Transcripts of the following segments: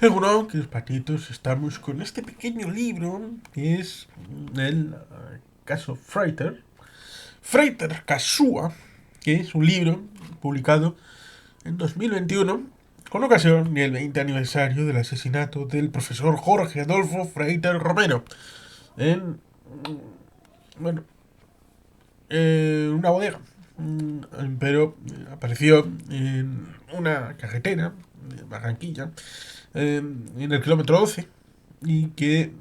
Bueno, queridos patitos, estamos con este pequeño libro que es el caso Freiter. Freiter Kasua, que es un libro publicado en 2021 con ocasión del 20 aniversario del asesinato del profesor Jorge Adolfo Freiter Romero en, bueno, una bodega. Pero apareció en una carretera de Barranquilla, en el kilómetro 12, y que,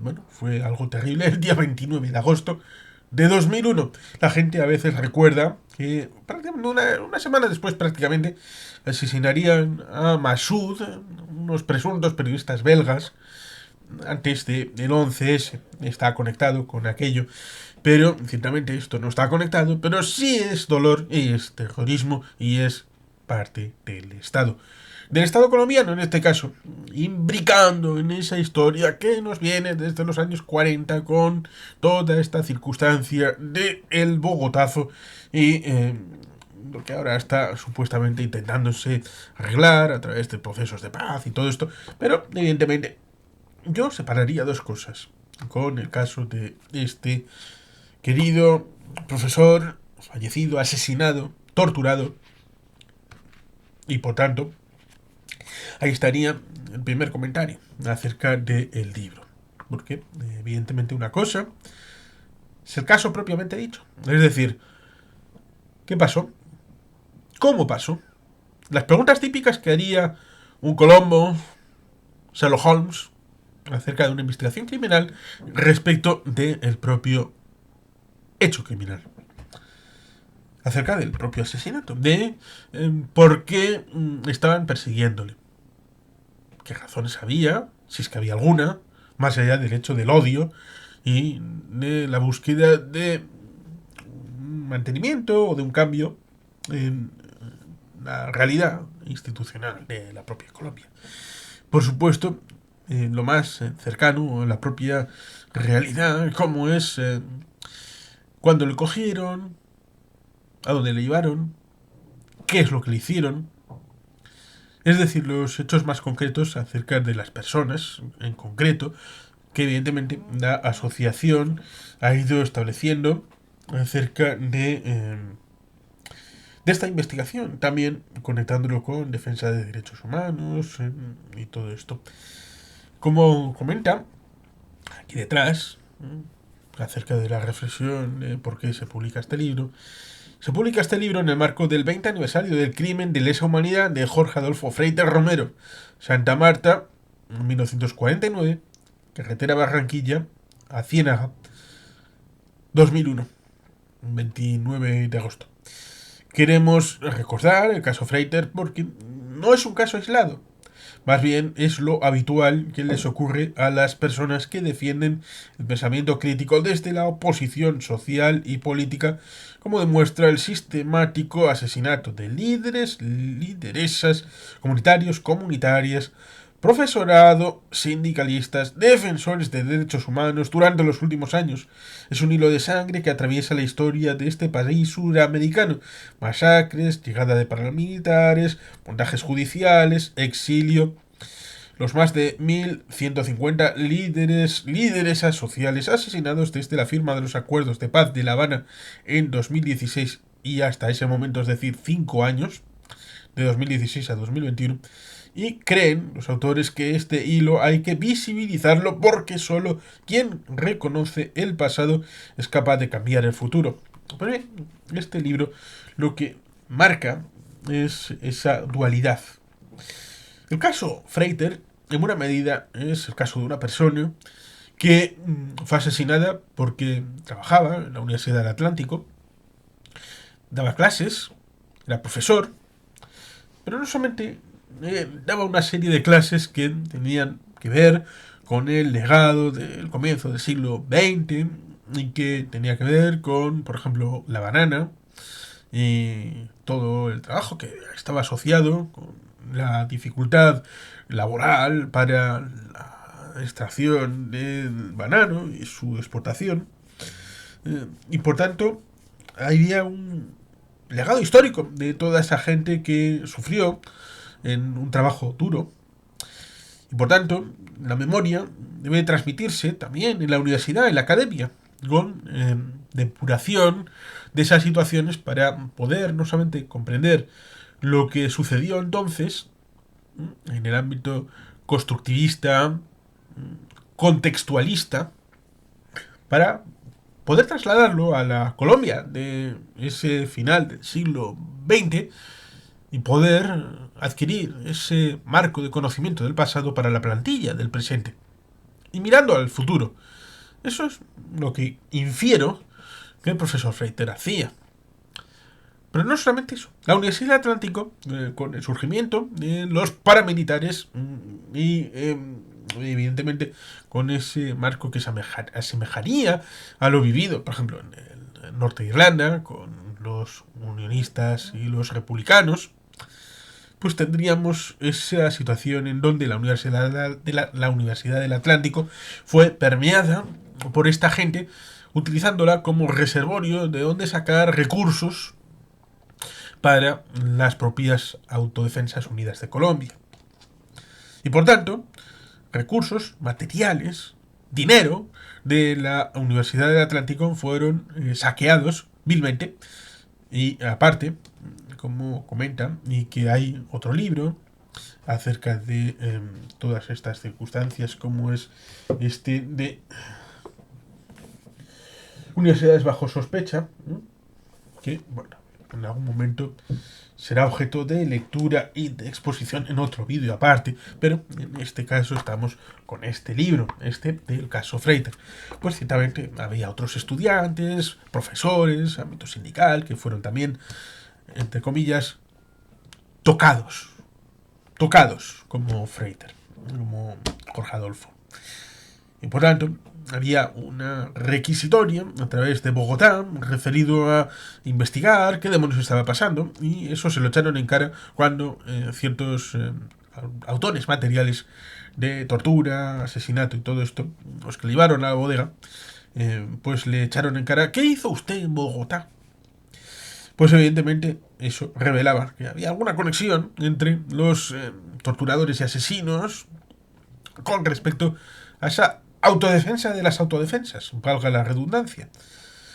bueno, fue algo terrible el día 29 de agosto de 2001. La gente a veces recuerda que prácticamente una semana después prácticamente asesinarían a Massoud, unos presuntos periodistas belgas, antes del 11S. Está conectado con aquello, pero ciertamente esto no está conectado, pero sí es dolor y es terrorismo y es parte del Estado. Del Estado colombiano en este caso, imbricando en esa historia que nos viene desde los años 40 con toda esta circunstancia de el Bogotazo y lo que ahora está supuestamente intentándose arreglar a través de procesos de paz y todo esto, pero evidentemente yo separaría dos cosas con el caso de este querido profesor fallecido, asesinado, torturado, y por tanto ahí estaría el primer comentario acerca del libro. Porque evidentemente una cosa es el caso propiamente dicho, es decir, ¿qué pasó? ¿Cómo pasó? Las preguntas típicas que haría un Colombo, Sherlock Holmes, acerca de una investigación criminal respecto del propio hecho criminal, acerca del propio asesinato, de por qué estaban persiguiéndole, qué razones había, si es que había alguna, más allá del hecho del odio y de la búsqueda de un mantenimiento o de un cambio en la realidad institucional de la propia Colombia. Por supuesto, lo más cercano a la propia realidad, como es cuándo le cogieron, a dónde le llevaron, qué es lo que le hicieron, es decir, los hechos más concretos acerca de las personas en concreto, que evidentemente la asociación ha ido estableciendo acerca de esta investigación, también conectándolo con defensa de derechos humanos y todo esto. Como comenta aquí detrás, acerca de la reflexión de por qué se publica este libro, se publica este libro en el marco del 20 aniversario del crimen de lesa humanidad de Jorge Adolfo Freiter Romero, Santa Marta, 1949, carretera Barranquilla, a Ciénaga, 2001, 29 de agosto. Queremos recordar el caso Freiter porque no es un caso aislado. Más bien es lo habitual que les ocurre a las personas que defienden el pensamiento crítico desde la oposición social y política, como demuestra el sistemático asesinato de líderes, lideresas, comunitarios, comunitarias, profesorado, sindicalistas, defensores de derechos humanos durante los últimos años. Es un hilo de sangre que atraviesa la historia de este país suramericano. Masacres, llegada de paramilitares, montajes judiciales, exilio. Los más de 1.150 lideresas sociales asesinados desde la firma de los acuerdos de paz de La Habana en 2016 y hasta ese momento, es decir, 5 años, de 2016 a 2021, y creen los autores que este hilo hay que visibilizarlo porque solo quien reconoce el pasado es capaz de cambiar el futuro. Pero bien, este libro lo que marca es esa dualidad. El caso Freiter, en buena medida, es el caso de una persona que fue asesinada porque trabajaba en la Universidad del Atlántico, daba clases, era profesor, pero no solamente daba una serie de clases que tenían que ver con el legado del comienzo del siglo XX y que tenía que ver con, por ejemplo, la banana y todo el trabajo que estaba asociado con la dificultad laboral para la extracción del banano y su exportación. Y por tanto, había un legado histórico de toda esa gente que sufrió en un trabajo duro Y por tanto, la memoria debe transmitirse también en la universidad, en la academia, con depuración de esas situaciones para poder no solamente comprender lo que sucedió entonces en el ámbito constructivista, contextualista, para poder trasladarlo a la Colombia de ese final del siglo XX y poder adquirir ese marco de conocimiento del pasado para la plantilla del presente. Y mirando al futuro. Eso es lo que infiero que el profesor Freiter hacía. Pero no solamente eso. La Universidad del Atlántico, con el surgimiento de los paramilitares y evidentemente con ese marco que se asemejaría a lo vivido, por ejemplo, en el norte de Irlanda, con los unionistas y los republicanos, pues tendríamos esa situación en donde la Universidad del Atlántico fue permeada por esta gente, utilizándola como reservorio de donde sacar recursos para las propias Autodefensas Unidas de Colombia. Y por tanto, recursos materiales, dinero de la Universidad del Atlántico fueron saqueados vilmente. Y aparte, como comentan, y que hay otro libro acerca de todas estas circunstancias, como es este de Universidades bajo sospecha, que, bueno, en algún momento será objeto de lectura y de exposición en otro vídeo aparte, pero en este caso estamos con este libro, este del caso Freiter. Pues ciertamente había otros estudiantes, profesores, ámbito sindical, que fueron también, entre comillas, tocados como Freiter, como Jorge Adolfo. Y por tanto, había una requisitoria a través de Bogotá referido a investigar qué demonios estaba pasando, y eso se lo echaron en cara cuando ciertos autores materiales de tortura, asesinato y todo esto, los que le llevaron a la bodega, pues le echaron en cara: ¿qué hizo usted en Bogotá? Pues evidentemente eso revelaba que había alguna conexión entre los torturadores y asesinos con respecto a esa autodefensa de las autodefensas, valga la redundancia.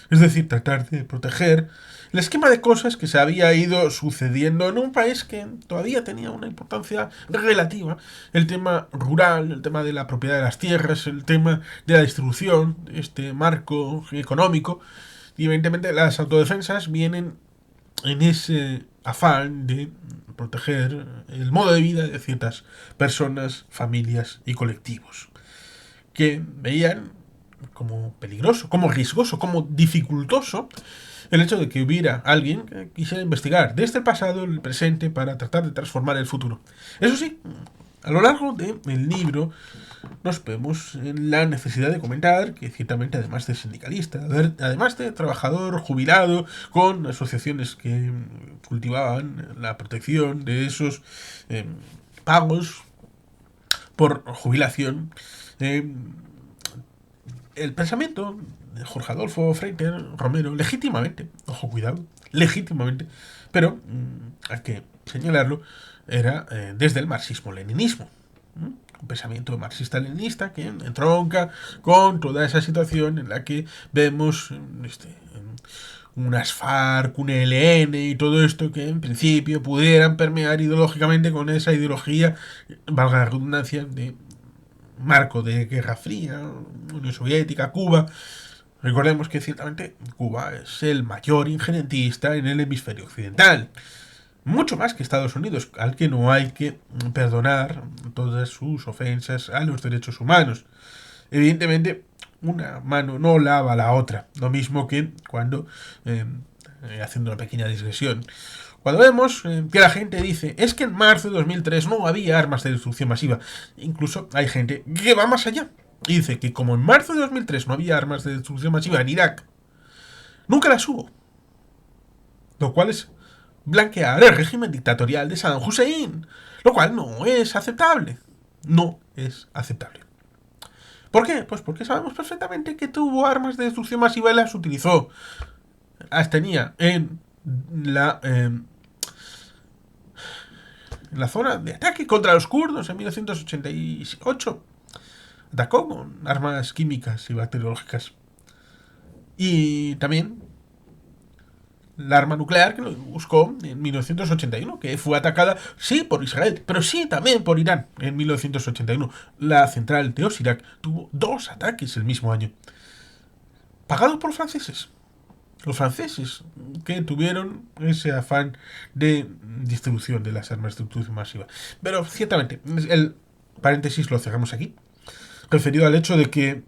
Es decir, tratar de proteger el esquema de cosas que se había ido sucediendo en un país que todavía tenía una importancia relativa. El tema rural, el tema de la propiedad de las tierras, el tema de la distribución, este marco económico. Y evidentemente las autodefensas vienen en ese afán de proteger el modo de vida de ciertas personas, familias y colectivos, que veían como peligroso, como riesgoso, como dificultoso el hecho de que hubiera alguien que quisiera investigar desde el pasado, el presente, para tratar de transformar el futuro. Eso sí, a lo largo del libro nos vemos en la necesidad de comentar que ciertamente, además de sindicalista, además de trabajador jubilado con asociaciones que cultivaban la protección de esos pagos por jubilación, el pensamiento de Jorge Adolfo Freiter Romero, legítimamente, ojo, cuidado, legítimamente, pero hay que señalarlo, era desde el marxismo-leninismo. Un pensamiento marxista-leninista que entronca con toda esa situación en la que vemos unas FARC, un ELN y todo esto que en principio pudieran permear ideológicamente con esa ideología, valga la redundancia, de marco de Guerra Fría, Unión Soviética, Cuba. Recordemos que ciertamente Cuba es el mayor injerentista en el hemisferio occidental, mucho más que Estados Unidos, al que no hay que perdonar todas sus ofensas a los derechos humanos. Evidentemente, una mano no lava la otra, lo mismo que cuando, haciendo una pequeña digresión, cuando vemos que la gente dice: es que en marzo de 2003 no había armas de destrucción masiva. Incluso hay gente que va más allá y dice que como en marzo de 2003 no había armas de destrucción masiva en Irak, nunca las hubo. Lo cual es blanquear el régimen dictatorial de Saddam Hussein, lo cual no es aceptable. No es aceptable. ¿Por qué? Pues porque sabemos perfectamente que tuvo armas de destrucción masiva y las utilizó. Las tenía en la en la zona de ataque contra los kurdos en 1988. Atacó con armas químicas y bacteriológicas. Y también la arma nuclear que lo buscó en 1981, que fue atacada, sí, por Israel, pero sí también por Irán en 1981. La central de Osirak tuvo 2 ataques el mismo año, pagados por franceses. Los franceses que tuvieron ese afán de distribución de las armas de destrucción masiva. Pero ciertamente, el paréntesis lo cerramos aquí, referido al hecho de que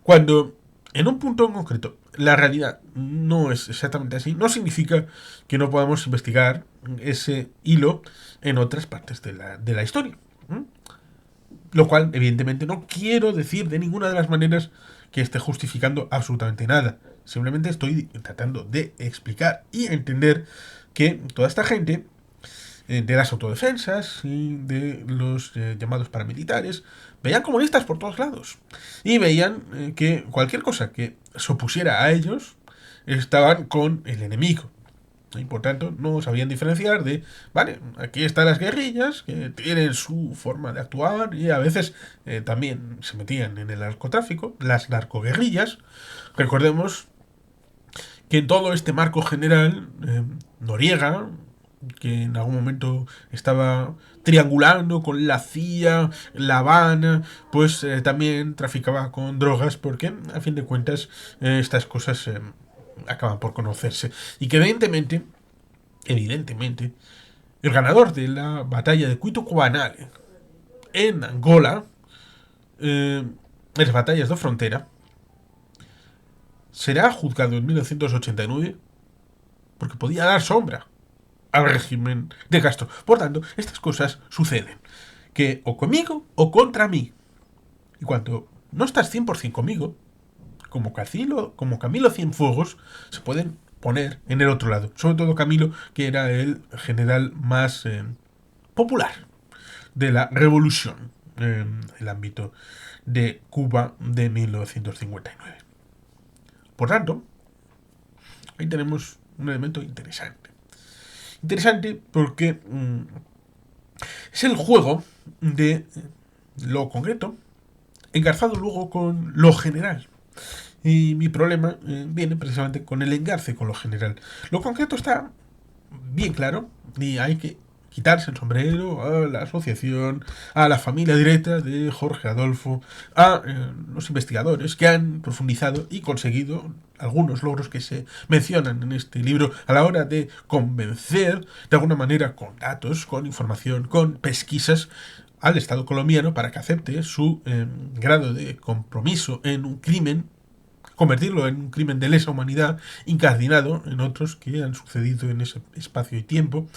cuando en un punto en concreto la realidad no es exactamente así, no significa que no podamos investigar ese hilo en otras partes de la historia. Lo cual, evidentemente, no quiero decir de ninguna de las maneras que esté justificando absolutamente nada. Simplemente estoy tratando de explicar y entender que toda esta gente de las autodefensas y de los llamados paramilitares veían comunistas por todos lados y veían que cualquier cosa que se opusiera a ellos estaban con el enemigo. Y por tanto no sabían diferenciar de, vale, aquí están las guerrillas que tienen su forma de actuar y a veces también se metían en el narcotráfico, las narcoguerrillas. Recordemos que en todo este marco general, Noriega, que en algún momento estaba triangulando con la CIA, La Habana, pues también traficaba con drogas porque a fin de cuentas estas cosas acaban por conocerse y que evidentemente el ganador de la batalla de Cuito Cubanale en Angola, en las batallas de frontera, será juzgado en 1989 porque podía dar sombra al régimen de Castro. Por tanto, estas cosas suceden. Que o conmigo o contra mí. Y cuando no estás 100% conmigo, como Camilo Cienfuegos, se pueden poner en el otro lado. Sobre todo Camilo, que era el general más popular de la revolución en el ámbito de Cuba de 1959. Por tanto, ahí tenemos un elemento interesante. Interesante porque es el juego de lo concreto engarzado luego con lo general. Y mi problema viene precisamente con el engarce con lo general. Lo concreto está bien claro y hay que quitarse el sombrero a la asociación, a la familia directa de Jorge Adolfo, a los investigadores que han profundizado y conseguido algunos logros que se mencionan en este libro a la hora de convencer de alguna manera con datos, con información, con pesquisas al Estado colombiano para que acepte su grado de compromiso en un crimen, convertirlo en un crimen de lesa humanidad incardinado en otros que han sucedido en ese espacio y tiempo,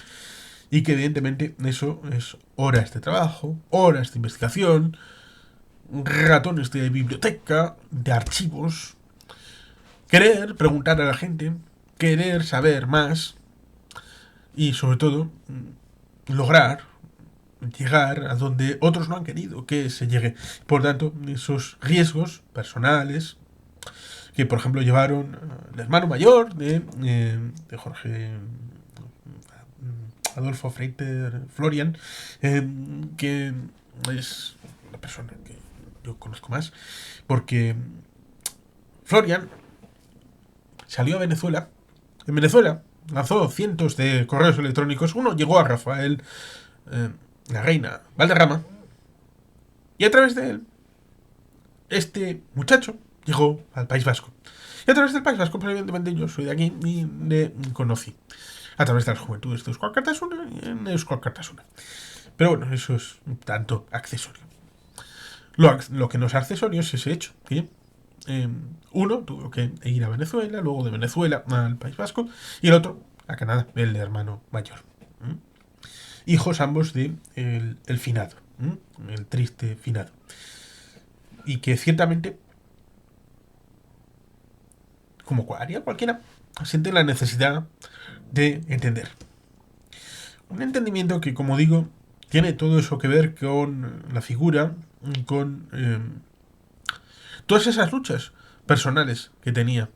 y que evidentemente eso es horas de trabajo, horas de investigación, ratones de biblioteca, de archivos, querer preguntar a la gente, querer saber más y sobre todo lograr llegar a donde otros no han querido que se llegue. Por tanto, esos riesgos personales que, por ejemplo, llevaron el hermano mayor de Jorge Adolfo Freiter Florian, que es la persona que yo conozco más, porque Florian salió a Venezuela. En Venezuela lanzó cientos de correos electrónicos. Uno llegó a Rafael, la reina Valderrama, y a través de él, este muchacho llegó al País Vasco. Y a través del País Vasco, pues evidentemente yo soy de aquí y le conocí. A través de las juventudes de Euskal Kartasuna y en Euskal Kartasuna. Pero bueno, eso es un tanto accesorio. Lo que no es accesorio es ese hecho, que uno tuvo que ir a Venezuela, luego de Venezuela al País Vasco, y el otro a Canadá, el hermano mayor. Hijos ambos de el finado, el triste finado. Y que ciertamente, como haría cualquiera, siente la necesidad de entender. Un entendimiento que, como digo, tiene todo eso que ver con la figura, con todas esas luchas personales que tenía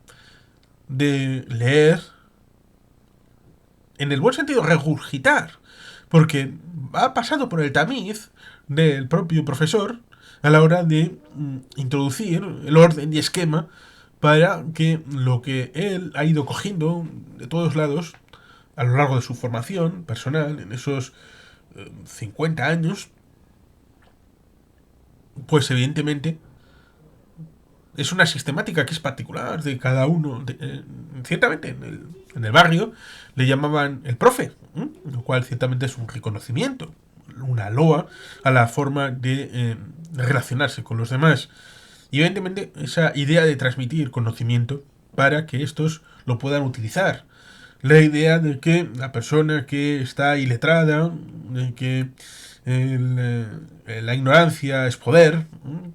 de leer, en el buen sentido regurgitar, porque ha pasado por el tamiz del propio profesor a la hora de introducir el orden y esquema para que lo que él ha ido cogiendo de todos lados a lo largo de su formación personal en esos 50 años, pues evidentemente es una sistemática que es particular de cada uno. Ciertamente en el barrio le llamaban el profe, lo cual ciertamente es un reconocimiento, una loa a la forma de relacionarse con los demás. Y evidentemente esa idea de transmitir conocimiento para que estos lo puedan utilizar. La idea de que la persona que está iletrada, de que la ignorancia es poder,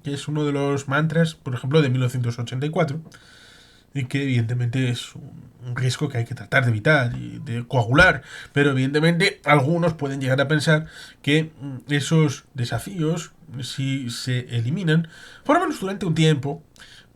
que es uno de los mantras, por ejemplo, de 1984, y que evidentemente es un riesgo que hay que tratar de evitar y de coagular, pero evidentemente algunos pueden llegar a pensar que esos desafíos, si se eliminan, por lo menos durante un tiempo,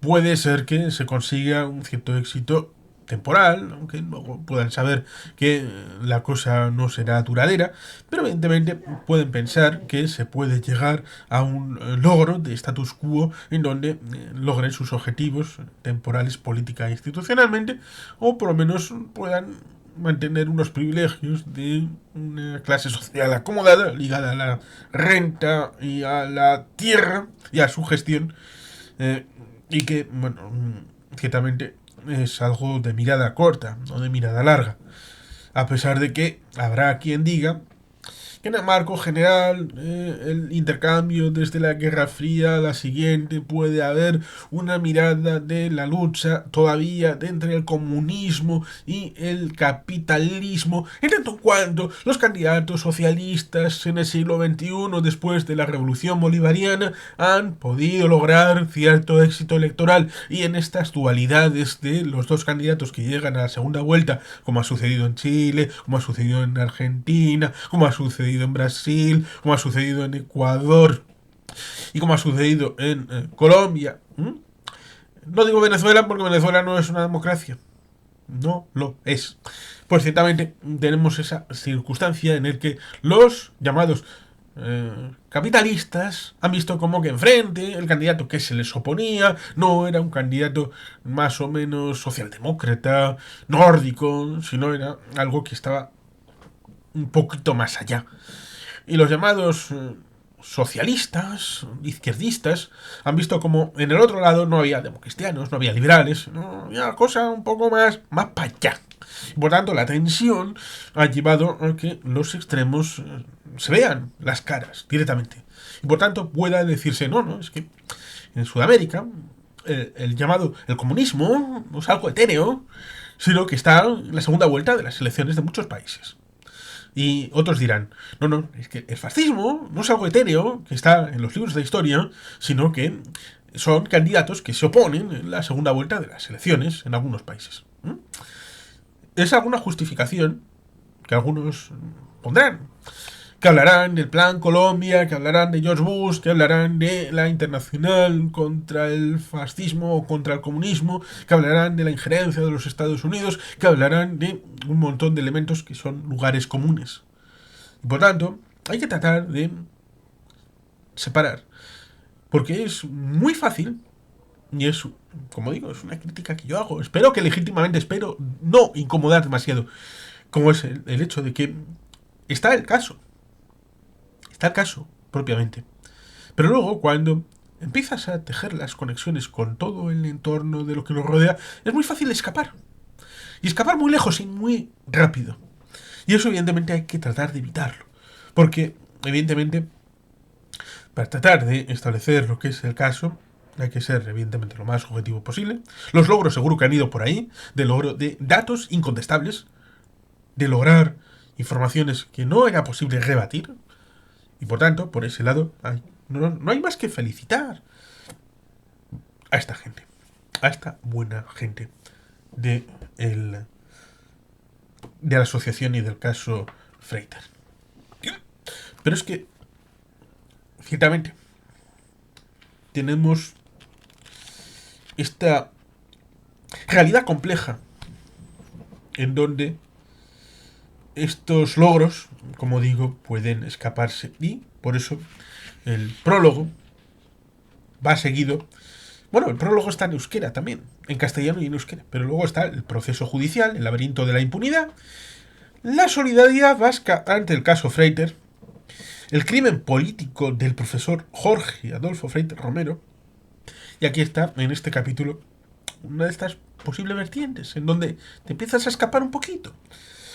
puede ser que se consiga un cierto éxito temporal, aunque luego puedan saber que la cosa no será duradera, pero evidentemente pueden pensar que se puede llegar a un logro de status quo en donde logren sus objetivos temporales, política e institucionalmente, o por lo menos puedan mantener unos privilegios de una clase social acomodada ligada a la renta y a la tierra y a su gestión, y que, bueno, ciertamente es algo de mirada corta, no de mirada larga. A pesar de que habrá quien diga que en el marco general, el intercambio desde la Guerra Fría a la siguiente, puede haber una mirada de la lucha todavía entre el comunismo y el capitalismo, en tanto cuanto los candidatos socialistas en el siglo XXI, después de la Revolución Bolivariana, han podido lograr cierto éxito electoral, y en estas dualidades de los dos candidatos que llegan a la segunda vuelta, como ha sucedido en Chile, como ha sucedido en Argentina, como ha sucedido en Brasil, como ha sucedido en Ecuador y como ha sucedido en Colombia. No digo Venezuela porque Venezuela no es una democracia. No lo es. Pues ciertamente tenemos esa circunstancia en el que los llamados capitalistas han visto como que enfrente el candidato que se les oponía no era un candidato más o menos socialdemócrata, nórdico, sino era algo que estaba un poquito más allá. Y los llamados socialistas, izquierdistas, han visto como en el otro lado no había democristianos, no había liberales, no había cosa un poco más para allá. Por tanto, la tensión ha llevado a que los extremos se vean las caras directamente. Y por tanto pueda decirse, no, es que en Sudamérica el llamado el comunismo no es algo etéreo, sino que está en la segunda vuelta de las elecciones de muchos países. Y otros dirán, no, es que el fascismo no es algo etéreo que está en los libros de historia, sino que son candidatos que se oponen en la segunda vuelta de las elecciones en algunos países. Es alguna justificación que algunos pondrán. Que hablarán del Plan Colombia, que hablarán de George Bush, que hablarán de la internacional contra el fascismo o contra el comunismo, que hablarán de la injerencia de los Estados Unidos, que hablarán de un montón de elementos que son lugares comunes. Y por tanto, hay que tratar de separar. Porque es muy fácil, y es, como digo, es una crítica que yo hago. Espero que legítimamente, espero no incomodar demasiado. Como es el hecho de que está el caso. Está el caso, propiamente. Pero luego, cuando empiezas a tejer las conexiones con todo el entorno de lo que nos rodea, es muy fácil escapar. Y escapar muy lejos y muy rápido. Y eso, evidentemente, hay que tratar de evitarlo. Porque, evidentemente, para tratar de establecer lo que es el caso, hay que ser, evidentemente, lo más objetivo posible. Los logros seguro que han ido por ahí, de logro de datos incontestables, de lograr informaciones que no era posible rebatir. Y por tanto, por ese lado, no hay más que felicitar a esta gente, a esta buena gente de, de la asociación y del caso Freiter. Pero es que, ciertamente, tenemos esta realidad compleja en donde estos logros, como digo, pueden escaparse y por eso el prólogo va seguido. Bueno, el prólogo está en euskera también, en castellano y en euskera, pero luego está el proceso judicial, el laberinto de la impunidad, la solidaridad vasca ante el caso Freiter, el crimen político del profesor Jorge Adolfo Freiter Romero, y aquí está, en este capítulo, una de estas posibles vertientes, en donde te empiezas a escapar un poquito.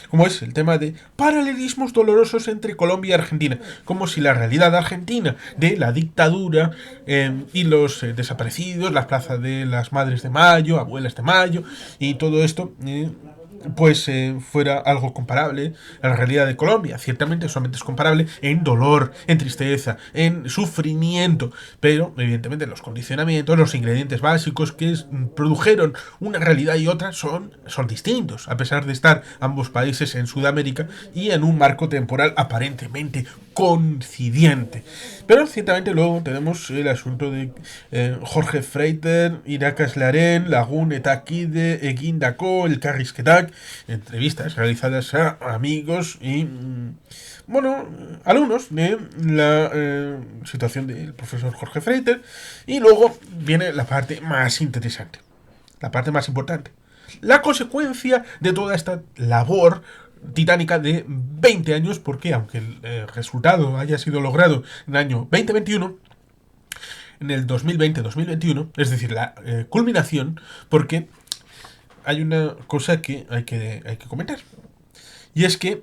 Como es el tema de paralelismos dolorosos entre Colombia y Argentina, como si la realidad argentina de la dictadura y los desaparecidos, las plazas de las Madres de Mayo, Abuelas de Mayo y todo esto, pues fuera algo comparable a la realidad de Colombia. Ciertamente solamente es comparable en dolor, en tristeza, en sufrimiento, pero evidentemente los condicionamientos, los ingredientes básicos que produjeron una realidad y otra son distintos, a pesar de estar ambos países en Sudamérica y en un marco temporal aparentemente coincidente. Pero ciertamente luego tenemos el asunto de Jorge Freiter, Iracas Laren, Lagún Etakide, Eguindako, el Carrisquetac, entrevistas realizadas a amigos y, bueno, alumnos de la situación del profesor Jorge Freiter. Y luego viene la parte más interesante, la parte más importante, la consecuencia de toda esta labor titánica de 20 años, porque aunque el resultado haya sido logrado en el año 2021, en el 2020-2021, es decir, la culminación, porque hay una cosa que hay que comentar, y es que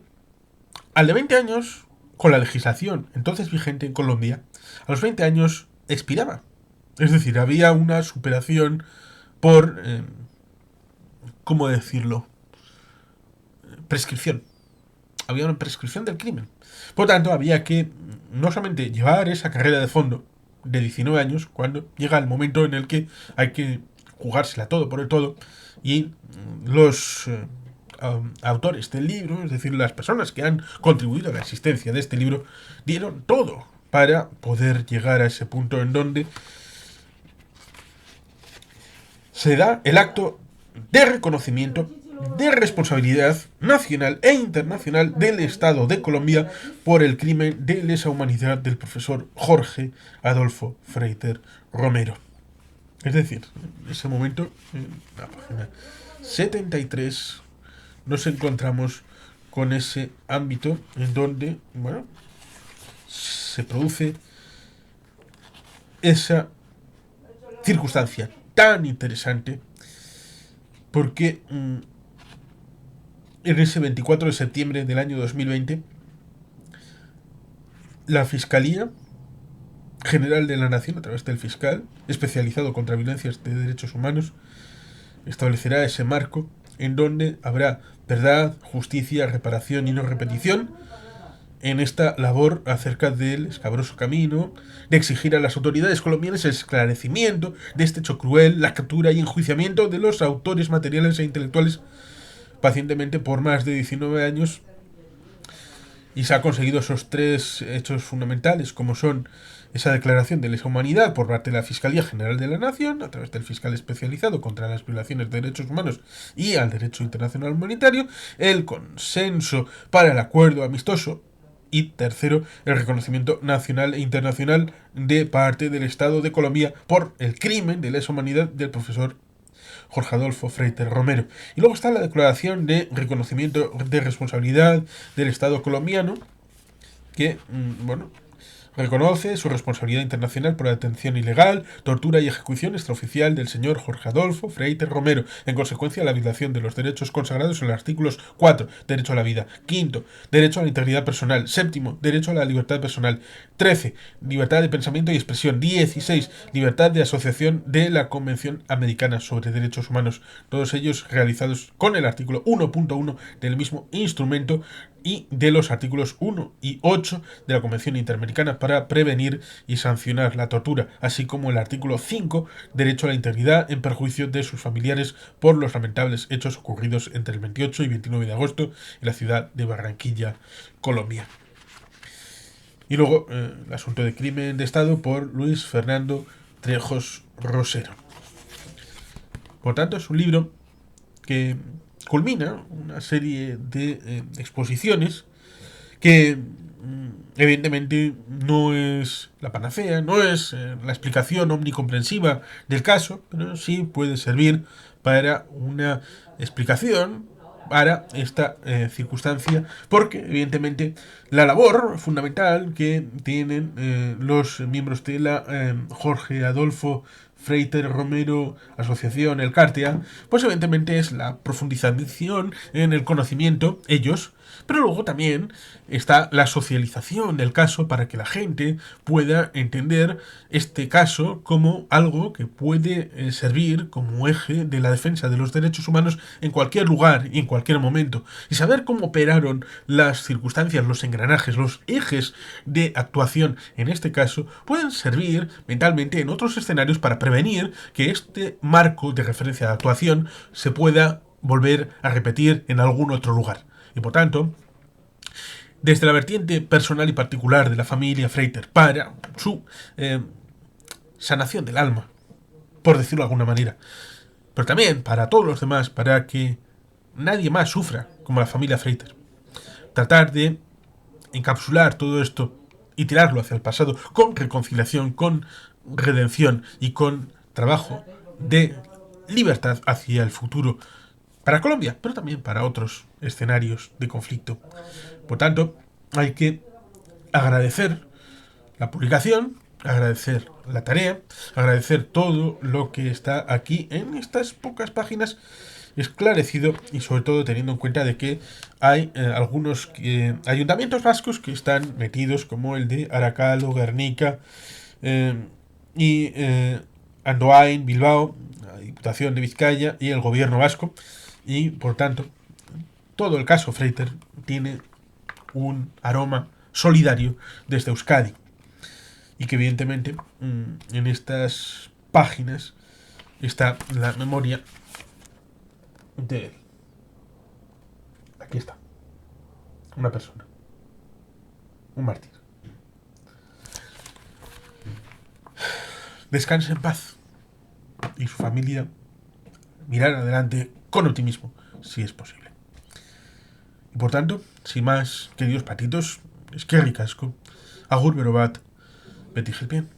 al de 20 años, con la legislación entonces vigente en Colombia, a los 20 años expiraba. Es decir, había una superación por, ¿cómo decirlo? Prescripción. Había una prescripción del crimen. Por lo tanto, había que no solamente llevar esa carrera de fondo de 19 años, cuando llega el momento en el que hay que jugársela todo por el todo, y los autores del libro, es decir, las personas que han contribuido a la existencia de este libro, dieron todo para poder llegar a ese punto en donde se da el acto de reconocimiento de responsabilidad nacional e internacional del Estado de Colombia por el crimen de lesa humanidad del profesor Jorge Adolfo Freiter Romero. Es decir, en ese momento, en la página 73, nos encontramos con ese ámbito en donde, bueno, se produce esa circunstancia tan interesante, porque en ese 24 de septiembre del año 2020, la Fiscalía General de la Nación, a través del fiscal especializado contra violencias de derechos humanos, establecerá ese marco en donde habrá verdad, justicia, reparación y no repetición en esta labor acerca del escabroso camino de exigir a las autoridades colombianas el esclarecimiento de este hecho cruel, la captura y enjuiciamiento de los autores materiales e intelectuales pacientemente por más de 19 años, y se ha conseguido esos tres hechos fundamentales, como son esa declaración de lesa humanidad por parte de la Fiscalía General de la Nación, a través del fiscal especializado contra las violaciones de derechos humanos y al derecho internacional humanitario, el consenso para el acuerdo amistoso y, tercero, el reconocimiento nacional e internacional de parte del Estado de Colombia por el crimen de lesa humanidad del profesor Jorge Adolfo Freiter Romero. Y luego está la declaración de reconocimiento de responsabilidad del Estado colombiano, que, bueno, reconoce su responsabilidad internacional por la detención ilegal, tortura y ejecución extraoficial del señor Jorge Adolfo Freiter Romero, en consecuencia de la violación de los derechos consagrados en los artículos 4, derecho a la vida; 5, derecho a la integridad personal; 7, derecho a la libertad personal; 13, libertad de pensamiento y expresión; 16, libertad de asociación de la Convención Americana sobre Derechos Humanos, todos ellos realizados con el artículo 1.1 del mismo instrumento y de los artículos 1 y 8 de la Convención Interamericana para prevenir y sancionar la tortura, así como el artículo 5, derecho a la integridad en perjuicio de sus familiares por los lamentables hechos ocurridos entre el 28 y 29 de agosto en la ciudad de Barranquilla, Colombia. Y luego el asunto de crimen de Estado por Luis Fernando Trejos Rosero. Por tanto, es un libro que culmina una serie de exposiciones que evidentemente no es la panacea, no es la explicación omnicomprensiva del caso, pero sí puede servir para una explicación para esta circunstancia, porque evidentemente la labor fundamental que tienen los miembros de la Jorge Adolfo Freiter Romero Asociación El Cártea, pues evidentemente es la profundización en el conocimiento, ellos, pero luego también está la socialización del caso para que la gente pueda entender este caso como algo que puede servir como eje de la defensa de los derechos humanos en cualquier lugar y en cualquier momento. Y saber cómo operaron las circunstancias, los engranajes, los ejes de actuación en este caso pueden servir mentalmente en otros escenarios para prevenir que este marco de referencia de actuación se pueda volver a repetir en algún otro lugar. Y por tanto, desde la vertiente personal y particular de la familia Freiter para su sanación del alma, por decirlo de alguna manera, pero también para todos los demás, para que nadie más sufra como la familia Freiter. Tratar de encapsular todo esto y tirarlo hacia el pasado con reconciliación, con redención y con trabajo de libertad hacia el futuro para Colombia, pero también para otros escenarios de conflicto. Por tanto, hay que agradecer la publicación, agradecer la tarea, agradecer todo lo que está aquí en estas pocas páginas esclarecido y sobre todo teniendo en cuenta de que hay algunos ayuntamientos vascos que están metidos como el de Aracalo, Guernica y Andoain, Bilbao, la Diputación de Vizcaya y el gobierno vasco, y por tanto todo el caso Freiter tiene un aroma solidario desde Euskadi y que evidentemente en estas páginas está la memoria de él. Aquí está. Una persona. Un mártir. Descanse en paz. Y su familia mirar adelante con optimismo, si es posible. Y por tanto, sin más, queridos patitos, eskerrik asko, agur berobat, beti bien.